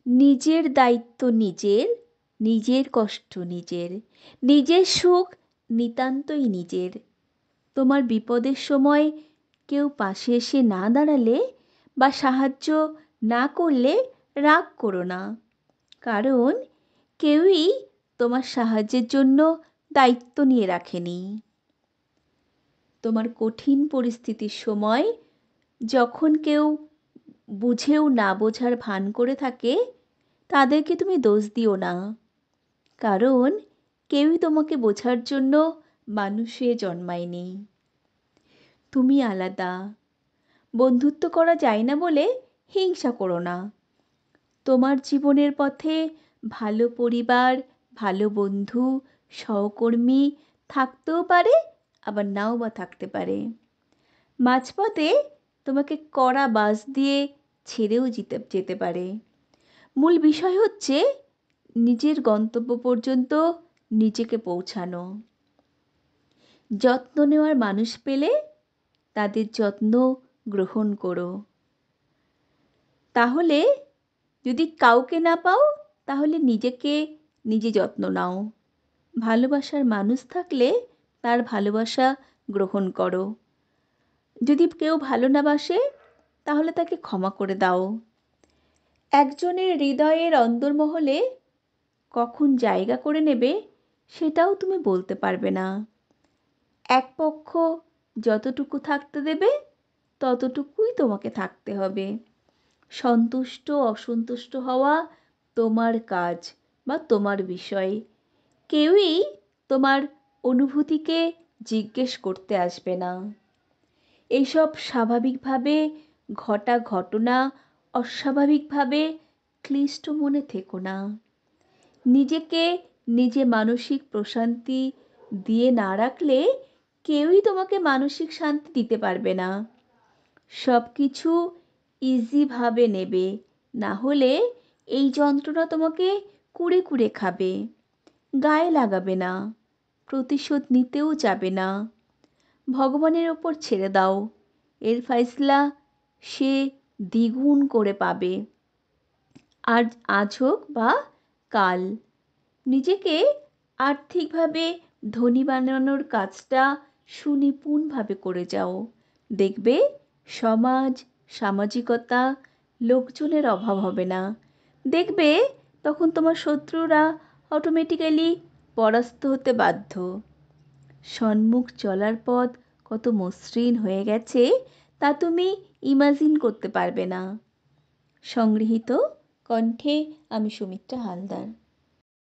নিজের দায়িত্ব নিজের, নিজের কষ্ট নিজের, নিজের সুখ নিতান্তই নিজের। তোমার বিপদের সময় কেউ পাশে এসে না দাঁড়ালে বা সাহায্য না করলে রাগ করো না, কারণ কেউই তোমার সাহায্যের জন্য দায়িত্ব নিয়ে রাখেনি। তোমার কঠিন পরিস্থিতির সময় যখন কেউ বুঝেও না বোঝার ভান করে থাকে, তাদেরকে তুমি দোষ দিও না, কারণ কেউই তোমাকে বোঝার জন্য মানুষ হয়ে জন্মায়নি। তুমি আলাদা। বন্ধুত্ব করা যায় না বলে হিংসা করো না। তোমার জীবনের পথে ভালো পরিবার, ভালো বন্ধু, সহকর্মী থাকতেও পারে, আবার নাও বা থাকতে পারে। মাঝপথে তোমাকে কড়া বাঁশ দিয়ে ছেড়েও যেতে পারে। মূল বিষয় হচ্ছে নিজের গন্তব্য পর্যন্ত নিজেকে পৌঁছানো। যত্ন নেওয়ার মানুষ পেলে তাদের যত্ন গ্রহণ করো। তাহলে যদি কাউকে না পাও, তাহলে নিজেকে নিজে যত্ন নাও। ভালোবাসার মানুষ থাকলে তার ভালোবাসা গ্রহণ করো। যদি কেউ ভালো না বাসে, তাহলে তাকে ক্ষমা করে দাও। একজনের হৃদয়ের অন্দরমহলে কখন জায়গা করে নেবে, সেটাও তুমি বলতে পারবে না। এক পক্ষ যতটুকু থাকতে দেবে, ততটুকুই তোমাকে থাকতে হবে। সন্তুষ্ট অসন্তুষ্ট হওয়া তোমার কাজ বা তোমার বিষয়। কেউই তোমার অনুভূতিকে জিজ্ঞেস করতে আসবে না। এইসব স্বাভাবিকভাবে ঘটা ঘটনা অস্বাভাবিকভাবে ক্লিষ্ট মনে থেকো না। নিজেকে নিজে মানসিক প্রশান্তি দিয়ে না রাখলে কেউই তোমাকে মানসিক শান্তি দিতে পারবে না। সব কিছু ইজিভাবে নেবে, না হলে এই যন্ত্রণা তোমাকে কুড়ে কুড়ে খাবে। গায়ে লাগাবে না, প্রতিশোধ নিতেও যাবে না। ভগবানের ওপর ছেড়ে দাও, এর ফয়সালা সে দ্বিগুণ করে পাবে। আর আজ হোক বা কাল। নিজেকে আর্থিকভাবে ধনী বানানোর কাজটা সুনিপুণভাবে করে যাও। দেখবে সমাজ, সামাজিকতা, লোকজনের অভাব হবে না। দেখবে তখন তোমার শত্রুরা অটোমেটিক্যালি পরাস্ত হতে বাধ্য। সম্মুখ চলার পথ কত মসৃণ হয়ে গেছে তা তুমি ইমাজিন করতে পারবে না। সংগৃহীত, কণ্ঠে আমি সুমিত্রা হালদার।